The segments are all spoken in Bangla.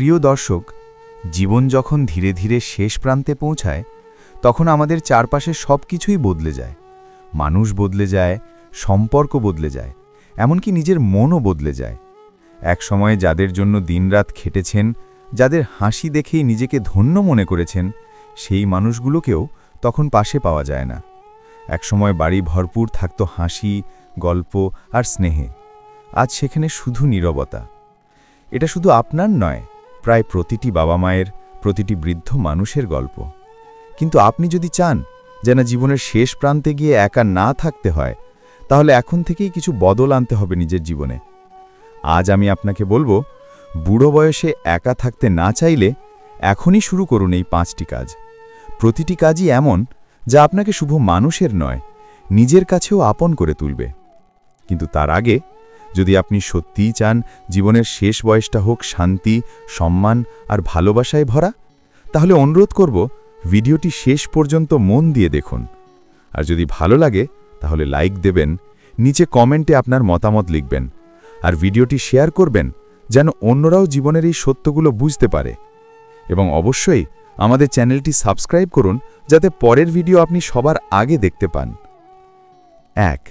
প্রিয় দর্শক, জীবন যখন ধীরে ধীরে শেষ প্রান্তে পৌঁছায় তখন আমাদের চারপাশে সব কিছুই বদলে যায়। মানুষ বদলে যায়, সম্পর্ক বদলে যায়, এমনকি নিজের মনও বদলে যায়। এক সময়ে যাদের জন্য দিনরাত খেটেছেন, যাদের হাসি দেখেই নিজেকে ধন্য মনে করেছেন, সেই মানুষগুলোকেও তখন পাশে পাওয়া যায় না। একসময় বাড়ি ভরপুর থাকত হাসি, গল্প আর স্নেহে। আজ সেখানে শুধু নীরবতা। এটা শুধু আপনার নয়, প্রায় প্রতিটি বাবা মায়ের, প্রতিটি বৃদ্ধ মানুষের গল্প। কিন্তু আপনি যদি চান যেন জীবনের শেষ প্রান্তে গিয়ে একা না থাকতে হয়, তাহলে এখন থেকেই কিছু বদল আনতে হবে নিজের জীবনে। আজ আমি আপনাকে বলবো, বুড়ো বয়সে একা থাকতে না চাইলে এখনই শুরু করুন এই 5টি কাজ। প্রতিটি কাজই এমন যা আপনাকে শুধু মানুষের নয়, নিজের কাছেও আপন করে তুলবে। কিন্তু তার আগে, যদি আপনি সত্যিই চান জীবনের শেষ বয়সটা হোক শান্তি, সম্মান আর ভালোবাসায় ভরা, তাহলে অনুরোধ করব ভিডিওটি শেষ পর্যন্ত মন দিয়ে দেখুন। আর যদি ভালো লাগে তাহলে লাইক দেবেন, নিচে কমেন্টে আপনার মতামত লিখবেন, আর ভিডিওটি শেয়ার করবেন যেন অন্যরাও জীবনের এই সত্যগুলো বুঝতে পারে। এবং অবশ্যই আমাদের চ্যানেলটি সাবস্ক্রাইব করুন যাতে পরের ভিডিও আপনি সবার আগে দেখতে পান। 1.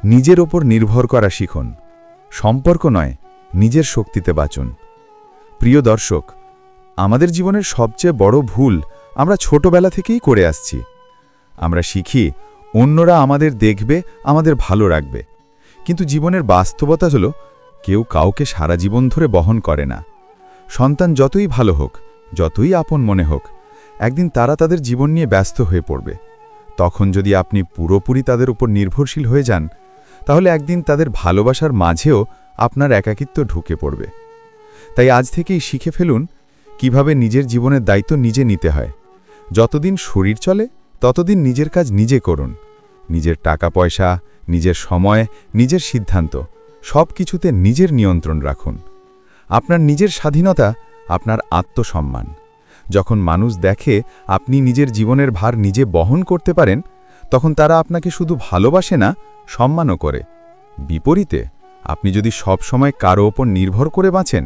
নিজের ওপর নির্ভর করা শিখুন। সম্পর্ক নয়, নিজের শক্তিতে বাঁচুন। প্রিয় দর্শক, আমাদের জীবনের সবচেয়ে বড় ভুল আমরা ছোটবেলা থেকেই করে আসছি। আমরা শিখি অন্যরা আমাদের দেখবে, আমাদের ভালো রাখবে। কিন্তু জীবনের বাস্তবতা হল, কেউ কাউকে সারা জীবন ধরে বহন করে না। সন্তান যতই ভালো হোক, যতই আপন মনে হোক, একদিন তারা তাদের জীবন নিয়ে ব্যস্ত হয়ে পড়বে। তখন যদি আপনি পুরোপুরি তাদের উপর নির্ভরশীল হয়ে যান, তাহলে একদিন তাদের ভালোবাসার মাঝেও আপনার একাকিত্ব ঢুকে পড়বে। তাই আজ থেকেই শিখে ফেলুন কিভাবে নিজের জীবনের দায়িত্ব নিজে নিতে হয়। যতদিন শরীর চলে ততদিন নিজের কাজ নিজে করুন। নিজের টাকা পয়সা, নিজের সময়, নিজের সিদ্ধান্ত, সব কিছুতে নিজের নিয়ন্ত্রণ রাখুন। আপনার নিজের স্বাধীনতা আপনার আত্মসম্মান। যখন মানুষ দেখে আপনি নিজের জীবনের ভার নিজে বহন করতে পারেন, তখন তারা আপনাকে শুধু ভালোবাসে না, সম্মানও করে। বিপরীতে, আপনি যদি সব সময় কারো ওপর নির্ভর করে বাঁচেন,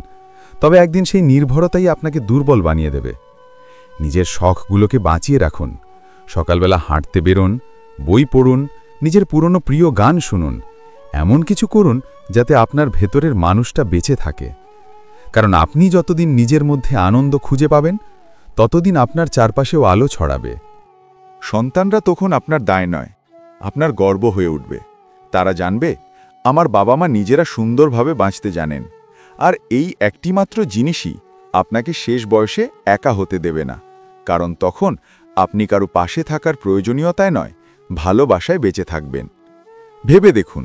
তবে একদিন সেই নির্ভরতাই আপনাকে দুর্বল বানিয়ে দেবে। নিজের শখগুলোকে বাঁচিয়ে রাখুন। সকালবেলা হাঁটতে বেরোন, বই পড়ুন, নিজের পুরনো প্রিয় গান শুনুন। এমন কিছু করুন যাতে আপনার ভেতরের মানুষটা বেঁচে থাকে। কারণ আপনি যতদিন নিজের মধ্যে আনন্দ খুঁজে পাবেন, ততদিন আপনার চারপাশেও আলো ছড়াবে। সন্তানরা তখন আপনার দায় নয়, আপনার গর্ব হয়ে উঠবে। তারা জানবে, আমার বাবা মা নিজেরা সুন্দরভাবে বাঁচতে জানেন। আর এই একটিমাত্র জিনিসই আপনাকে শেষ বয়সে একা হতে দেবে না। কারণ তখন আপনি কারো পাশে থাকার প্রয়োজনীয়তায় নয়, ভালোবাসায় বেঁচে থাকবেন। ভেবে দেখুন,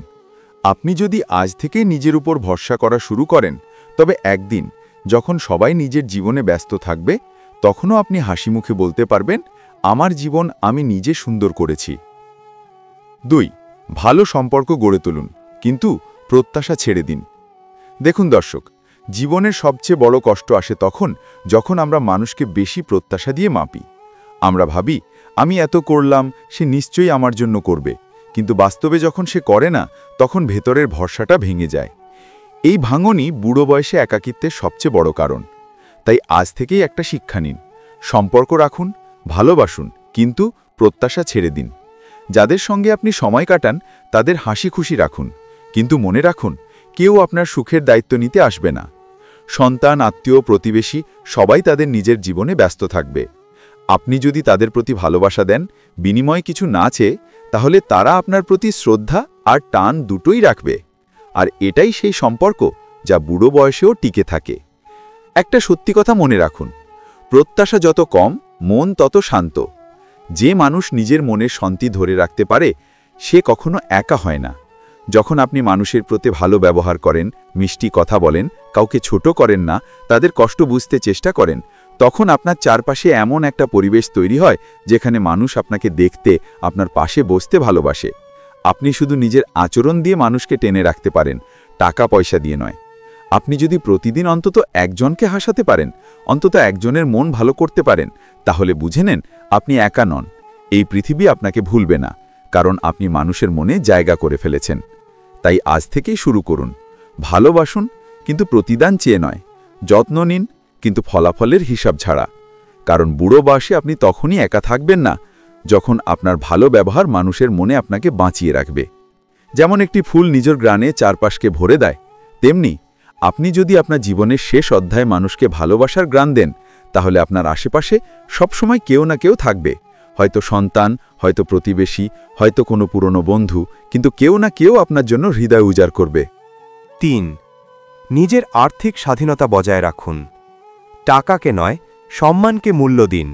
আপনি যদি আজ থেকে নিজের উপর ভরসা করা শুরু করেন, তবে একদিন যখন সবাই নিজের জীবনে ব্যস্ত থাকবে, তখনও আপনি হাসি মুখে বলতে পারবেন, আমার জীবন আমি নিজে সুন্দর করেছি। 2. ভালো সম্পর্ক গড়ে তুলুন, কিন্তু প্রত্যাশা ছেড়ে দিন। দেখুন দর্শক, জীবনের সবচেয়ে বড় কষ্ট আসে তখন যখন আমরা মানুষকে বেশি প্রত্যাশা দিয়ে মাপি। আমরা ভাবি, আমি এত করলাম, সে নিশ্চয়ই আমার জন্য করবে। কিন্তু বাস্তবে যখন সে করে না, তখন ভেতরের ভরসাটা ভেঙে যায়। এই ভাঙনই বুড়ো বয়সে একাকিত্বের সবচেয়ে বড় কারণ। তাই আজ থেকেই একটা শিক্ষা নিন। সম্পর্ক রাখুন, ভালোবাসুন, কিন্তু প্রত্যাশা ছেড়ে দিন। যাদের সঙ্গে আপনি সময় কাটান তাদের হাসি খুশি রাখুন, কিন্তু মনে রাখুন, কেউ আপনার সুখের দায়িত্ব নিতে আসবে না। সন্তান, আত্মীয়, প্রতিবেশী সবাই তাদের নিজের জীবনে ব্যস্ত থাকবে। আপনি যদি তাদের প্রতি ভালোবাসা দেন, বিনিময়ে কিছু না চেয়ে, তাহলে তারা আপনার প্রতি শ্রদ্ধা আর টান দুটোই রাখবে। আর এটাই সেই সম্পর্ক যা বুড়ো বয়সেও টিকে থাকে। একটা সত্যি কথা মনে রাখুন, প্রত্যাশা যত কম, মন তত শান্ত। যে মানুষ নিজের মনের শান্তি ধরে রাখতে পারে, সে কখনো একা হয় না। যখন আপনি মানুষের প্রতি ভালো ব্যবহার করেন, মিষ্টি কথা বলেন, কাউকে ছোট করেন না, তাদের কষ্ট বুঝতে চেষ্টা করেন, তখন আপনার চারপাশে এমন একটা পরিবেশ তৈরি হয় যেখানে মানুষ আপনাকে দেখতে, আপনার পাশে বসতে ভালোবাসে। আপনি শুধু নিজের আচরণ দিয়ে মানুষকে টেনে রাখতে পারেন, টাকা পয়সা দিয়ে নয়। আপনি যদি প্রতিদিন অন্তত একজনকে হাসাতে পারেন, অন্তত একজনের মন ভালো করতে পারেন, তাহলে বুঝে নেন আপনি একা নন। এই পৃথিবী আপনাকে ভুলবে না, কারণ আপনি মানুষের মনে জায়গা করে ফেলেছেন। তাই আজ থেকেই শুরু করুন। ভালোবাসুন, কিন্তু প্রতিদান চেয়ে নয়। যত্ন নিন, কিন্তু ফলাফলের হিসাব ছাড়া। কারণ বুড়ো বয়সে আপনি তখনই একা থাকবেন না যখন আপনার ভালো ব্যবহার মানুষের মনে আপনাকে বাঁচিয়ে রাখবে। যেমন একটি ফুল নিজের গ্রানে চারপাশকে ভরে দেয়, তেমনি আপনি যদি আপনার জীবনের শেষ অধ্যায়ে মানুষকে ভালোবাসার গ্রাণ দেন, তাহলে আপনার আশেপাশে সবসময় কেউ না কেউ থাকবে। হয়তো সন্তান, হয়তো প্রতিবেশী, হয়তো কোনো পুরনো বন্ধু, কিন্তু কেউ না কেউ আপনার জন্য হৃদয় উজাড় করবে। ৩. নিজের আর্থিক স্বাধীনতা বজায় রাখুন। টাকাকে নয়, সম্মানকে মূল্য দিন।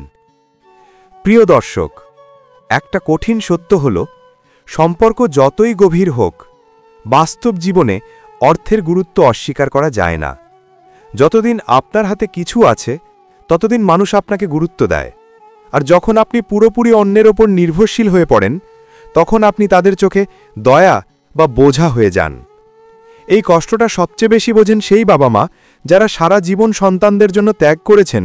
প্রিয় দর্শক, একটা কঠিন সত্য হল, সম্পর্ক যতই গভীর হোক, বাস্তব জীবনে অর্থের গুরুত্ব অস্বীকার করা যায় না। যতদিন আপনার হাতে কিছু আছে, ততদিন মানুষ আপনাকে গুরুত্ব দেয়। আর যখন আপনি পুরোপুরি অন্যের ওপর নির্ভরশীল হয়ে পড়েন, তখন আপনি তাদের চোখে দয়া বা বোঝা হয়ে যান। এই কষ্টটা সবচেয়ে বেশি বোঝেন সেই বাবা মা যারা সারা জীবন সন্তানদের জন্য ত্যাগ করেছেন,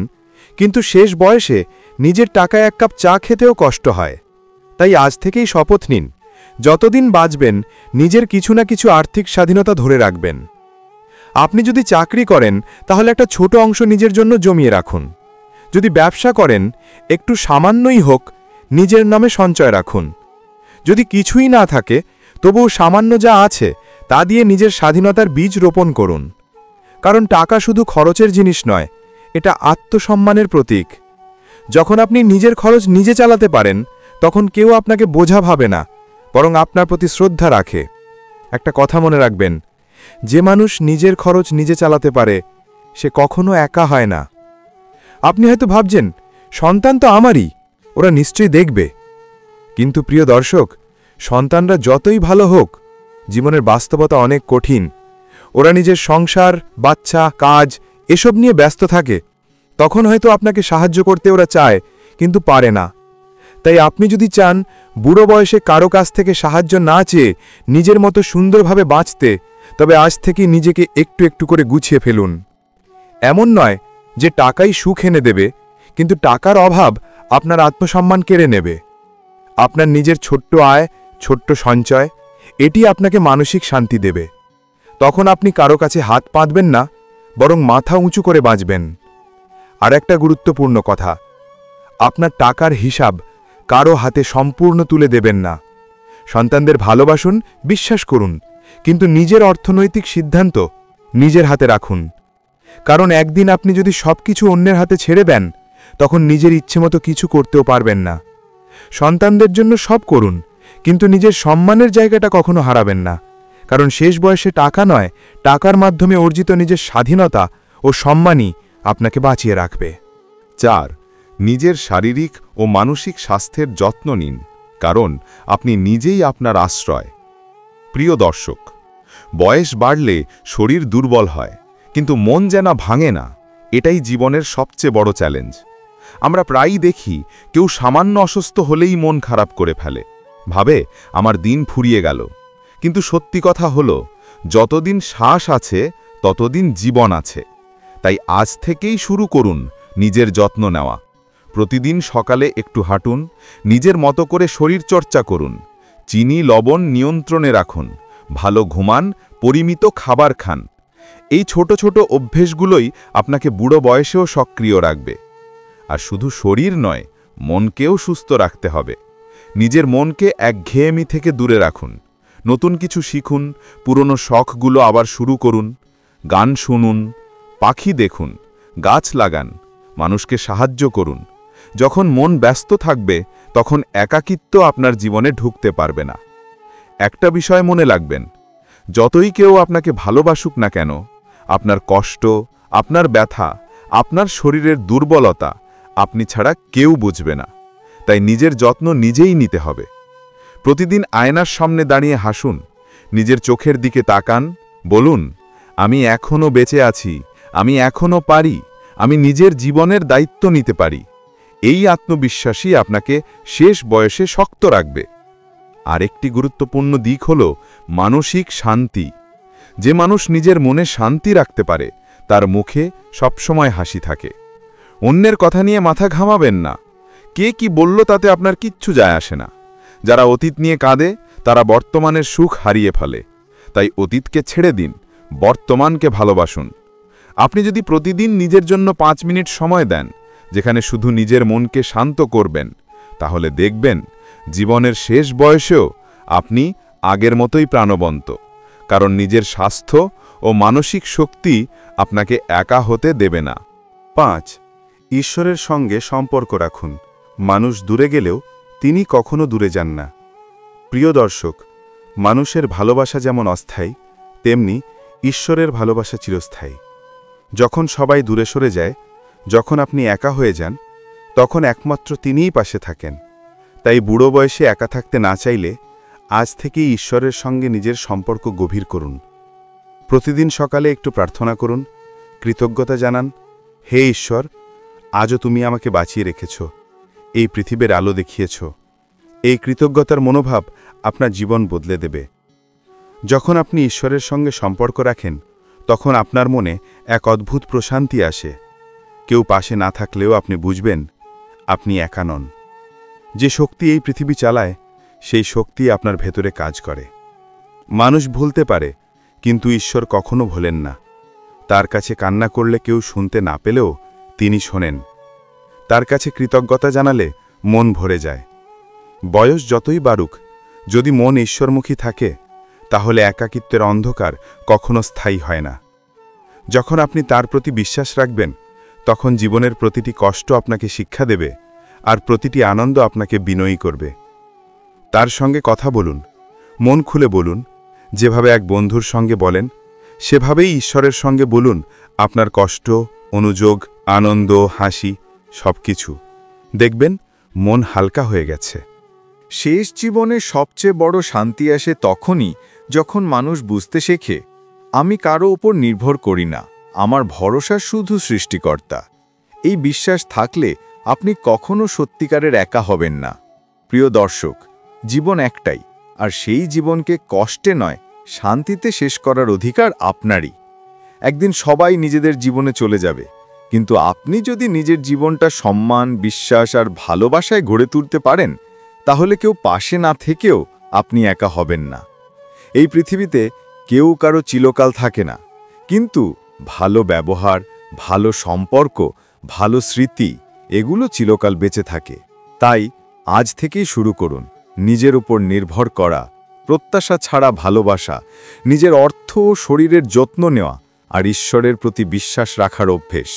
কিন্তু শেষ বয়সে নিজের টাকায় এক কাপ চা খেতেও কষ্ট হয়। তাই আজ থেকেই শপথ নিন, যতদিন বাঁচবেন নিজের কিছু না কিছু আর্থিক স্বাধীনতা ধরে রাখবেন। আপনি যদি চাকরি করেন, তাহলে একটা ছোট অংশ নিজের জন্য জমিয়ে রাখুন। যদি ব্যবসা করেন, একটু সামান্যই হোক নিজের নামে সঞ্চয় রাখুন। যদি কিছুই না থাকে, তবুও সামান্য যা আছে তা দিয়ে নিজের স্বাধীনতার বীজ রোপণ করুন। কারণ টাকা শুধু খরচের জিনিস নয়, এটা আত্মসম্মানের প্রতীক। যখন আপনি নিজের খরচ নিজে চালাতে পারেন, তখন কেউ আপনাকে বোঝা ভাবে না, বরং আপনার প্রতি শ্রদ্ধা রাখে। একটা কথা মনে রাখবেন, যে মানুষ নিজের খরচ নিজে চালাতে পারে, সে কখনো একা হয় না। আপনি হয়তো ভাবছেন, সন্তান তো আমারই, ওরা নিশ্চয়ই দেখবে। কিন্তু প্রিয় দর্শক, সন্তানরা যতই ভালো হোক, জীবনের বাস্তবতা অনেক কঠিন। ওরা নিজের সংসার, বাচ্চা, কাজ এসব নিয়ে ব্যস্ত থাকে। তখন হয়তো আপনাকে সাহায্য করতে ওরা চায়, কিন্তু পারে না। তাই আপনি যদি চান বুড়ো বয়সে কারো কাছ থেকে সাহায্য না চেয়ে নিজের মতো সুন্দরভাবে বাঁচতে, তবে আজ থেকে নিজেকে একটু একটু করে গুছিয়ে ফেলুন। এমন নয় যে টাকাই সুখ এনে দেবে, কিন্তু টাকার অভাব আপনার আত্মসম্মান কেড়ে নেবে। আপনার নিজের ছোট্ট আয়, ছোট্ট সঞ্চয়, এটি আপনাকে মানসিক শান্তি দেবে। তখন আপনি কারো কাছে হাত পাতবেন না, বরং মাথা উঁচু করে বাঁচবেন। আর একটা গুরুত্বপূর্ণ কথা, আপনার টাকার হিসাব কারো হাতে সম্পূর্ণ তুলে দেবেন না। সন্তানদের ভালোবাসুন, বিশ্বাস করুন, কিন্তু নিজের অর্থনৈতিক সিদ্ধান্ত নিজের হাতে রাখুন। কারণ একদিন আপনি যদি সবকিছু অন্যের হাতে ছেড়ে দেন, তখন নিজের ইচ্ছেমতো কিছু করতেও পারবেন না। সন্তানদের জন্য সব করুন, কিন্তু নিজের সম্মানের জায়গাটা কখনো হারাবেন না। কারণ শেষ বয়সে টাকা নয়, টাকার মাধ্যমে অর্জিত নিজের স্বাধীনতা ও সম্মানই আপনাকে বাঁচিয়ে রাখবে। ৪. নিজের শারীরিক ও মানসিক স্বাস্থ্যের যত্ন নিন, কারণ আপনি নিজেই আপনার আশ্রয়। প্রিয় দর্শক, বয়স বাড়লে শরীর দুর্বল হয়, কিন্তু মন যেন ভাঙে না। এটাই জীবনের সবচেয়ে বড় চ্যালেঞ্জ। আমরা প্রায়ই দেখি কেউ সামান্য অসুস্থ হলেই মন খারাপ করে ফেলে, ভাবে আমার দিন ফুরিয়ে গেল। কিন্তু সত্যি কথা হলো, যতদিন শ্বাস আছে ততদিন জীবন আছে। তাই আজ থেকেই শুরু করুন নিজের যত্ন নেওয়া। প্রতিদিন সকালে একটু হাঁটুন, নিজের মতো করে শরীরচর্চা করুন, চিনি লবণ নিয়ন্ত্রণে রাখুন, ভালো ঘুমান, পরিমিত খাবার খান। এই ছোট ছোট অভ্যেসগুলোই আপনাকে বুড়ো বয়সেও সক্রিয় রাখবে। আর শুধু শরীর নয়, মনকেও সুস্থ রাখতে হবে। নিজের মনকে একঘেয়েমি থেকে দূরে রাখুন, নতুন কিছু শিখুন, পুরনো শখগুলো আবার শুরু করুন। গান শুনুন, পাখি দেখুন, গাছ লাগান, মানুষকে সাহায্য করুন। যখন মন ব্যস্ত থাকবে, তখন একাকিত্ব আপনার জীবনে ঢুকতে পারবে না। একটা বিষয় মনে রাখবেন, যতই কেউ আপনাকে ভালোবাসুক না কেন, আপনার কষ্ট, আপনার ব্যথা, আপনার শরীরের দুর্বলতা আপনি ছাড়া কেউ বুঝবে না। তাই নিজের যত্ন নিজেই নিতে হবে। প্রতিদিন আয়নার সামনে দাঁড়িয়ে হাসুন, নিজের চোখের দিকে তাকান, বলুন, আমি এখনো বেঁচে আছি, আমি এখনো পারি, আমি নিজের জীবনের দায়িত্ব নিতে পারি। এই আত্মবিশ্বাসই আপনাকে শেষ বয়সে শক্ত রাখবে। আরেকটি গুরুত্বপূর্ণ দিক হল মানসিক শান্তি। যে মানুষ নিজের মনে শান্তি রাখতে পারে, তার মুখে সবসময় হাসি থাকে। অন্যের কথা নিয়ে মাথা ঘামাবেন না। কে কি বলল তাতে আপনার কিচ্ছু যায় আসে না। যারা অতীত নিয়ে কাঁদে, তারা বর্তমানের সুখ হারিয়ে ফেলে। তাই অতীতকে ছেড়ে দিন, বর্তমানকে ভালোবাসুন। আপনি যদি প্রতিদিন নিজের জন্য 5 মিনিট সময় দেন, যেখানে শুধু নিজের মনকে শান্ত করবেন, তাহলে দেখবেন জীবনের শেষ বয়সেও আপনি আগের মতোই প্রাণবন্ত, কারণ নিজের স্বাস্থ্য ও মানসিক শক্তি আপনাকে একা হতে দেবে না। 5. ঈশ্বরের সঙ্গে সম্পর্ক রাখুন। মানুষ দূরে গেলেও তিনি কখনো দূরে যান না। প্রিয় দর্শক, মানুষের ভালোবাসা যেমন অস্থায়ী, তেমনি ঈশ্বরের ভালোবাসা চিরস্থায়ী। যখন সবাই দূরে সরে যায়, যখন আপনি একা হয়ে যান, তখন একমাত্র তিনিই পাশে থাকেন। তাই বুড়ো বয়সে একা থাকতে না চাইলে আজ থেকেই ঈশ্বরের সঙ্গে নিজের সম্পর্ক গভীর করুন। প্রতিদিন সকালে একটু প্রার্থনা করুন, কৃতজ্ঞতা জানান, হে ঈশ্বর, আজও তুমি আমাকে বাঁচিয়ে রেখেছ, এই পৃথিবীর আলো দেখিয়েছ। এই কৃতজ্ঞতার মনোভাব আপনার জীবন বদলে দেবে। যখন আপনি ঈশ্বরের সঙ্গে সম্পর্ক রাখেন, তখন আপনার মনে এক অদ্ভুত প্রশান্তি আসে। কেউ পাশে না থাকলেও আপনি বুঝবেন আপনি একা নন। যে শক্তি এই পৃথিবী চালায়, সেই শক্তি আপনার ভেতরে কাজ করে। মানুষ ভুলতে পারে, কিন্তু ঈশ্বর কখনো ভোলেন না। তার কাছে কান্না করলে কেউ শুনতে না পেলেও তিনি শোনেন। তার কাছে কৃতজ্ঞতা জানালে মন ভরে যায়। বয়স যতই বাড়ুক, যদি মন ঈশ্বরমুখী থাকে, তাহলে একাকিত্বের অন্ধকার কখনো স্থায়ী হয় না। যখন আপনি তার প্রতি বিশ্বাস রাখবেন, তখন জীবনের প্রতিটি কষ্ট আপনাকে শিক্ষা দেবে, আর প্রতিটি আনন্দ আপনাকে বিনয়ী করবে। তার সঙ্গে কথা বলুন, মন খুলে বলুন, যেভাবে এক বন্ধুর সঙ্গে বলেন, সেভাবেই ঈশ্বরের সঙ্গে বলুন আপনার কষ্ট, অনুযোগ, আনন্দ, হাসি, সবকিছু। দেখবেন মন হালকা হয়ে গেছে। শেষ জীবনে সবচেয়ে বড় শান্তি আসে তখনই যখন মানুষ বুঝতে শেখে, আমি কারো ওপর নির্ভর করি না, আমার ভরসা শুধু সৃষ্টিকর্তা। এই বিশ্বাস থাকলে আপনি কখনো সত্যিকারের একা হবেন না। প্রিয় দর্শক, জীবন একটাই, আর সেই জীবনকে কষ্টে নয়, শান্তিতে শেষ করার অধিকার আপনারই। একদিন সবাই নিজেদের জীবনে চলে যাবে, কিন্তু আপনি যদি নিজের জীবনটা সম্মান, বিশ্বাস আর ভালোবাসায় গড়ে তুলতে পারেন, তাহলে কেউ পাশে না থেকেও আপনি একা হবেন না। এই পৃথিবীতে কেউ কারো চিরকাল থাকে না, কিন্তু ভালো ব্যবহার, ভালো সম্পর্ক, ভালো স্মৃতি, এগুলো চিরকাল বেঁচে থাকে। তাই আজ থেকেই শুরু করুন নিজের উপর নির্ভর করা, প্রত্যাশা ছাড়া ভালোবাসা, নিজের অর্থ ও শরীরের যত্ন নেওয়া, আর ঈশ্বরের প্রতি বিশ্বাস রাখার অভ্যেস।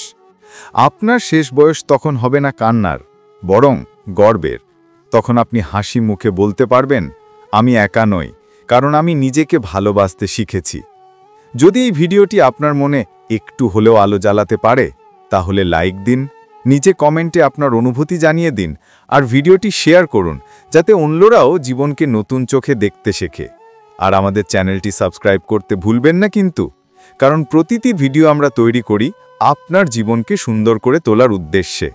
আপনার শেষ বয়স তখন হবে না কান্নার, বরং গর্বের। তখন আপনি হাসি মুখে বলতে পারবেন, আমি একা নই, কারণ আমি নিজেকে ভালোবাসতে শিখেছি। যদি এই ভিডিওটি আপনার মনে একটু হলেও আলো জ্বালাতে পারে, তাহলে লাইক দিন, নিচে কমেন্টে আপনার অনুভূতি জানিয়ে দিন, আর ভিডিওটি শেয়ার করুন, যাতে অন্যরাও জীবনকে নতুন চোখে দেখতে শেখে। আর আমাদের চ্যানেলটি সাবস্ক্রাইব করতে ভুলবেন না কিন্তু, কারণ প্রতিটি ভিডিও আমরা তৈরি করি আপনার জীবনকে সুন্দর করে তোলার উদ্দেশ্যে।